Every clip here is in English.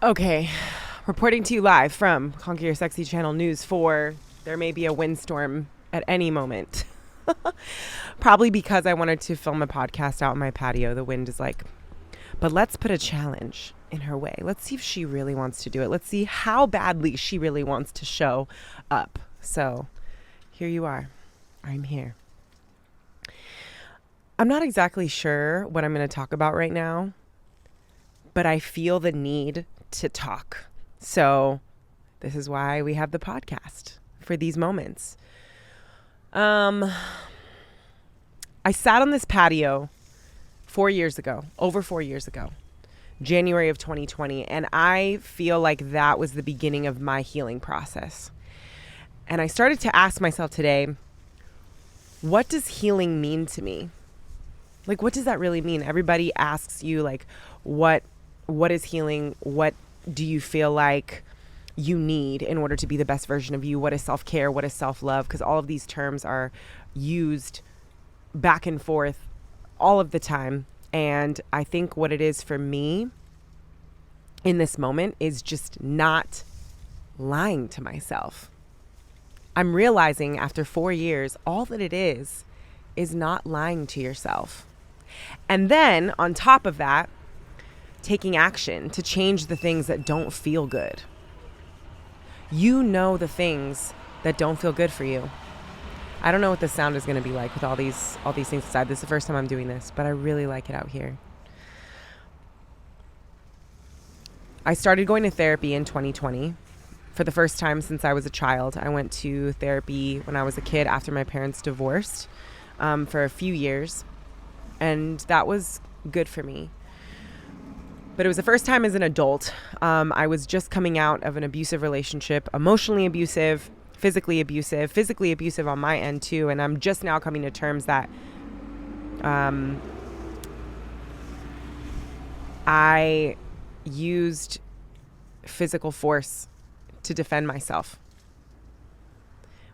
Okay, reporting to you live from Conquer Your Sexy channel news for there may be a windstorm at any moment. Probably because I wanted to film a podcast out on my patio. The wind is like, but let's put a challenge in her way. Let's see if she really wants to do it. Let's see how badly she really wants to show up. So here you are. I'm here. I'm not exactly sure what I'm going to talk about right now, but I feel the need to talk. So this is why we have the podcast for these moments. I sat on this patio 4 years ago, over 4 years ago, January of 2020, and I feel like that was the beginning of my healing process. And I started to ask myself today, what does healing mean to me? Like, what does that really mean? Everybody asks you, like, what is healing? What do you feel like you need in order to be the best version of you? What is self-care? What is self-love? Because all of these terms are used back and forth all of the time. And I think what it is for me in this moment is just not lying to myself. I'm realizing after 4 years, all that it is not lying to yourself. And then on top of that, taking action to change the things that don't feel good. You know the things that don't feel good for you. I don't know what the sound is going to be like with all these things aside. This is the first time I'm doing this, but I really like it out here. I started going to therapy in 2020 for the first time since I was a child. I went to therapy when I was a kid after my parents divorced for a few years, and that was good for me. But it was the first time as an adult. I was just coming out of an abusive relationship, emotionally abusive, physically abusive on my end too. And I'm just now coming to terms that I used physical force to defend myself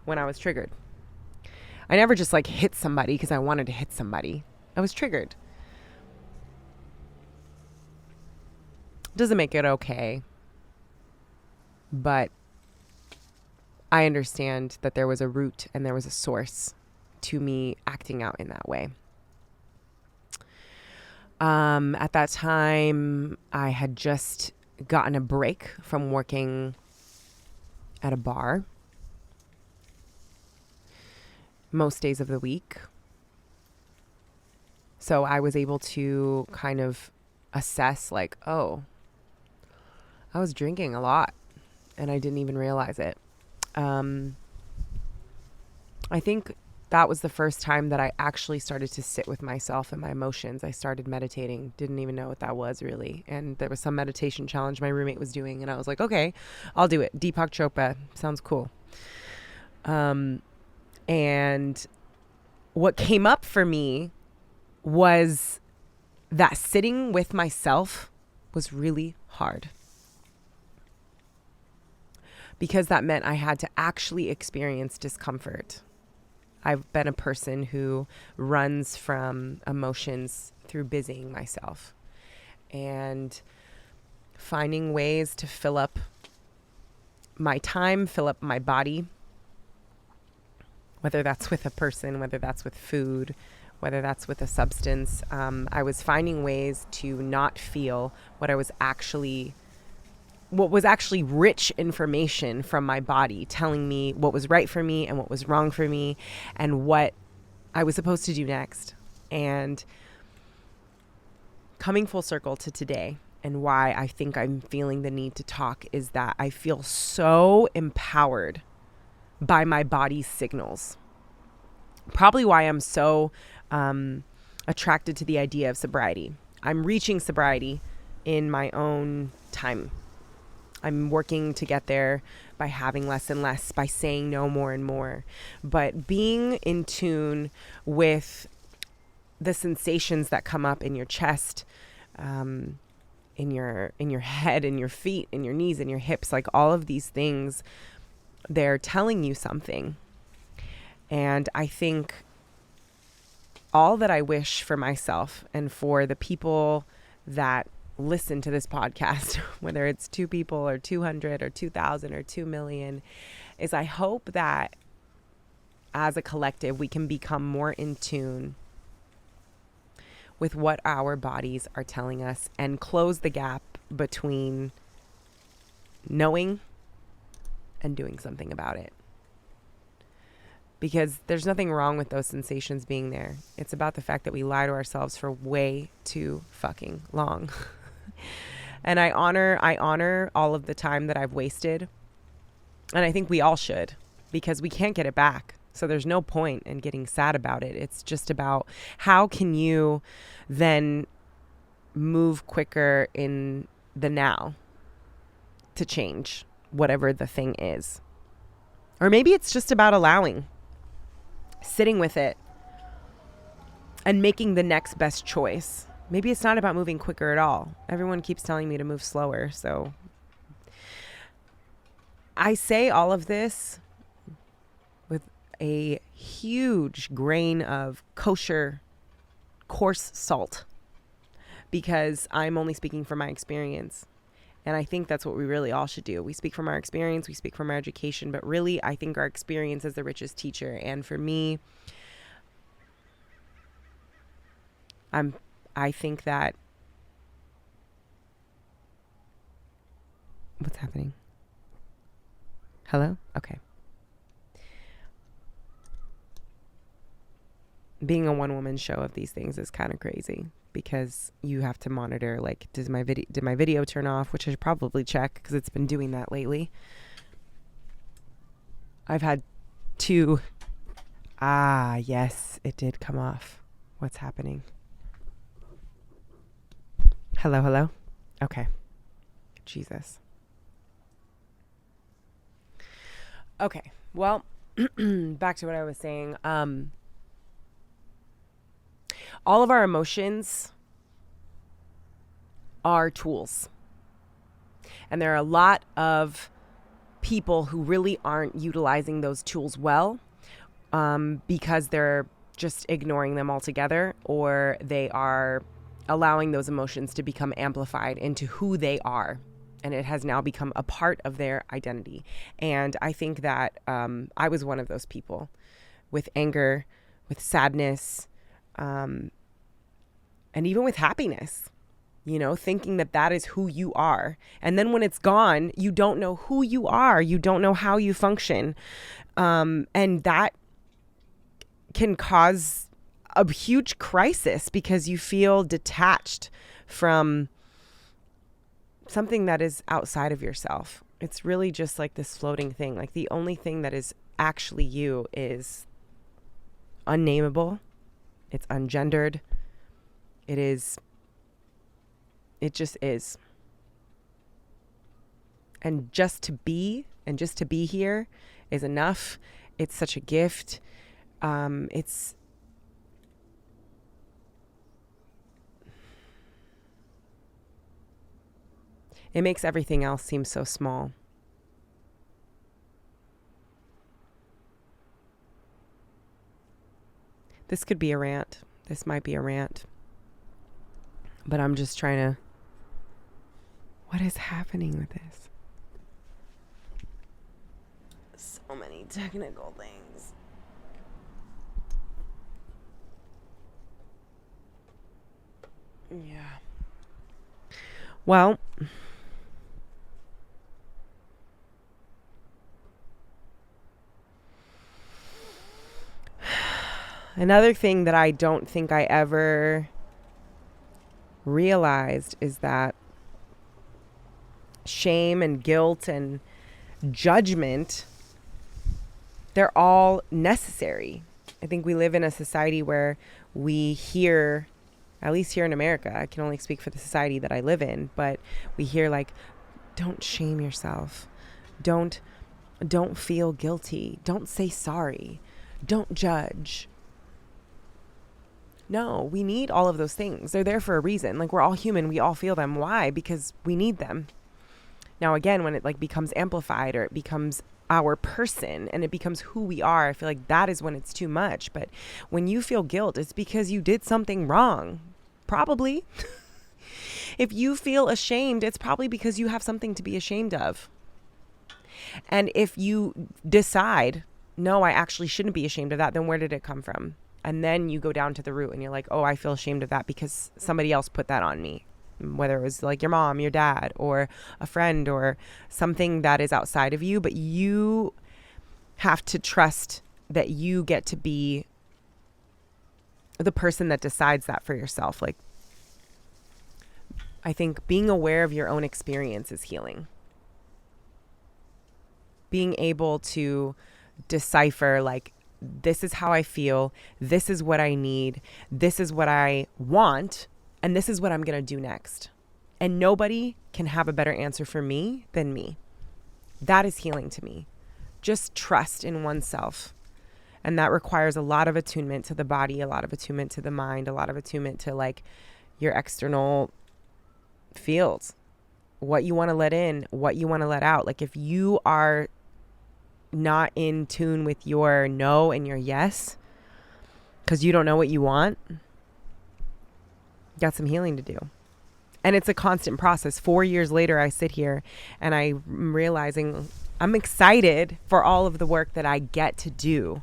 when I was triggered. I never just like hit somebody because I wanted to hit somebody. I was triggered. Doesn't make it okay, but I understand that there was a root and there was a source to me acting out in that way. At that time, I had just gotten a break from working at a bar most days of the week. So I was able to kind of assess like, oh, I was drinking a lot and I didn't even realize it. I think that was the first time that I actually started to sit with myself and my emotions. I started meditating, didn't even know what that was really. And there was some meditation challenge my roommate was doing and I was like, okay, I'll do it. Deepak Chopra sounds cool. And what came up for me was that sitting with myself was really hard. Because that meant I had to actually experience discomfort. I've been a person who runs from emotions through busying myself and finding ways to fill up my time, fill up my body, whether that's with a person, whether that's with food, whether that's with a substance. I was finding ways to not feel what was actually rich information from my body telling me what was right for me and what was wrong for me and what I was supposed to do next. And coming full circle to today and why I think I'm feeling the need to talk is that I feel so empowered by my body's signals. Probably why I'm so attracted to the idea of sobriety. I'm reaching sobriety in my own time. I'm working to get there by having less and less, by saying no more and more. But being in tune with the sensations that come up in your chest, in your head, in your feet, in your knees, in your hips, like all of these things, they're telling you something. And I think all that I wish for myself and for the people that listen to this podcast, whether it's 2 people or 200 or 2,000 or 2 million, is I hope that as a collective, we can become more in tune with what our bodies are telling us and close the gap between knowing and doing something about it. Because there's nothing wrong with those sensations being there. It's about the fact that we lie to ourselves for way too fucking long. And I honor all of the time that I've wasted. And I think we all should, because we can't get it back. So there's no point in getting sad about it. It's just about how can you then move quicker in the now to change whatever the thing is. Or maybe it's just about allowing, sitting with it, and making the next best choice. Maybe it's not about moving quicker at all. Everyone keeps telling me to move slower. So I say all of this with a huge grain of kosher, coarse salt, because I'm only speaking from my experience. And I think that's what we really all should do. We speak from our experience, we speak from our education, but really I think our experience is the richest teacher. And for me, I think that, what's happening? Hello? Okay. Being a one-woman show of these things is kind of crazy, because you have to monitor, like, did my video turn off, which I should probably check because it's been doing that lately. I've had 2. Yes, it did come off. What's happening? Hello? Okay. Jesus. Okay. Well, back to what I was saying. All of our emotions are tools. And there are a lot of people who really aren't utilizing those tools well, because they're just ignoring them altogether, or they are allowing those emotions to become amplified into who they are. And it has now become a part of their identity. And I think that I was one of those people, with anger, with sadness, and even with happiness, thinking that that is who you are. And then when it's gone, you don't know who you are. You don't know how you function. And that can cause a huge crisis, because you feel detached from something that is outside of yourself. It's really just like this floating thing. Like, the only thing that is actually you is unnameable. It's ungendered. It just is. And just to be here is enough. It's such a gift. It makes everything else seem so small. This could be a rant. This might be a rant. But I'm just trying to... What is happening with this? So many technical things. Yeah. Well... Another thing that I don't think I ever realized is that shame and guilt and judgment, they're all necessary. I think we live in a society where we hear, at least here in America, I can only speak for the society that I live in, but we hear, like, don't shame yourself. Don't feel guilty. Don't say sorry. Don't judge. No, we need all of those things. They're there for a reason. Like, we're all human. We all feel them. Why? Because we need them. Now, again, when it becomes amplified, or it becomes our person and it becomes who we are, I feel like that is when it's too much. But when you feel guilt, it's because you did something wrong. Probably. If you feel ashamed, it's probably because you have something to be ashamed of. And if you decide, no, I actually shouldn't be ashamed of that, then where did it come from? And then you go down to the root and you're like, oh, I feel ashamed of that because somebody else put that on me. Whether it was like your mom, your dad, or a friend, or something that is outside of you. But you have to trust that you get to be the person that decides that for yourself. Like, I think being aware of your own experience is healing. Being able to decipher, like, this is how I feel, this is what I need, this is what I want, and this is what I'm going to do next. And nobody can have a better answer for me than me. That is healing to me. Just trust in oneself. And that requires a lot of attunement to the body, a lot of attunement to the mind, a lot of attunement to like your external fields, what you want to let in, what you want to let out. Like if you are not in tune with your no and your yes, because you don't know what you want, you got some healing to do. And it's a constant process. 4 years later, I sit here and I'm realizing I'm excited for all of the work that I get to do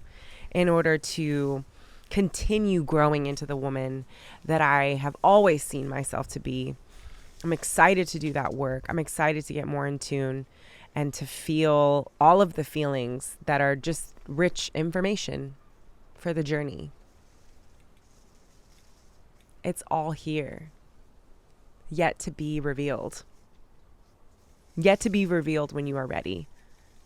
in order to continue growing into the woman that I have always seen myself to be. I'm excited to do that work. I'm excited to get more in tune and to feel all of the feelings that are just rich information for the journey. It's all here, yet to be revealed. Yet to be revealed when you are ready.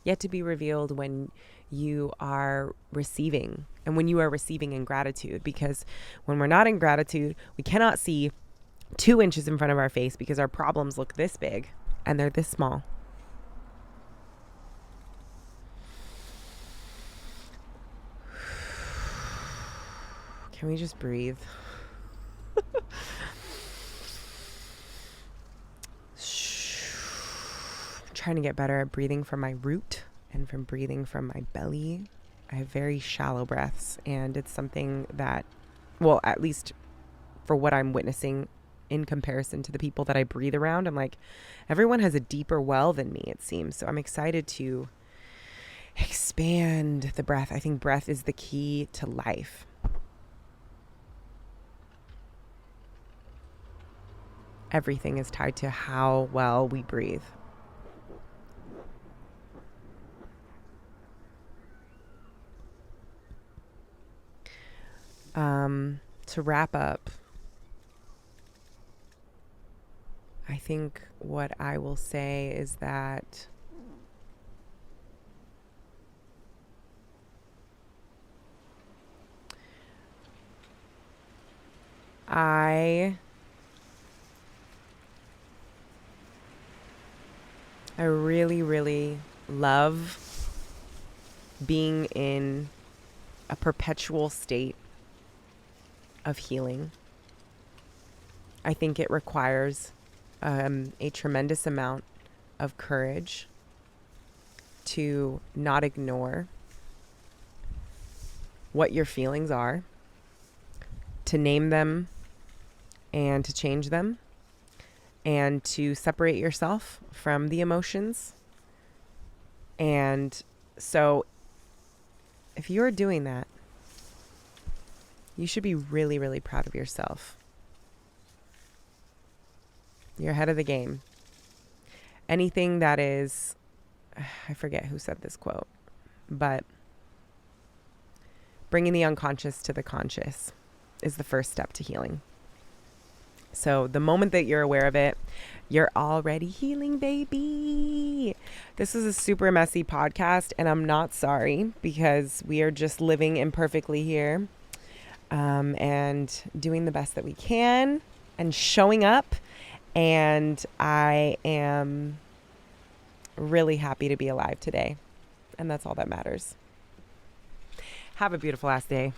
Yet to be revealed when you are receiving, and when you are receiving in gratitude. Because when we're not in gratitude, we cannot see 2 inches in front of our face because our problems look this big and they're this small. Can we just breathe? I'm trying to get better at breathing from my root and from breathing from my belly. I have very shallow breaths, and it's something that, well, at least for what I'm witnessing in comparison to the people that I breathe around, I'm like, everyone has a deeper well than me, it seems. So I'm excited to expand the breath. I think breath is the key to life. Everything is tied to how well we breathe. To wrap up, I think what I will say is that I really, really love being in a perpetual state of healing. I think it requires a tremendous amount of courage to not ignore what your feelings are, to name them and to change them, and to separate yourself from the emotions. And so if you're doing that, you should be really, really proud of yourself. You're ahead of the game. Anything that is, I forget who said this quote, but bringing the unconscious to the conscious is the first step to healing. So the moment that you're aware of it, you're already healing, baby. This is a super messy podcast, and I'm not sorry, because we are just living imperfectly here, and doing the best that we can and showing up. And I am really happy to be alive today. And that's all that matters. Have a beautiful ass day.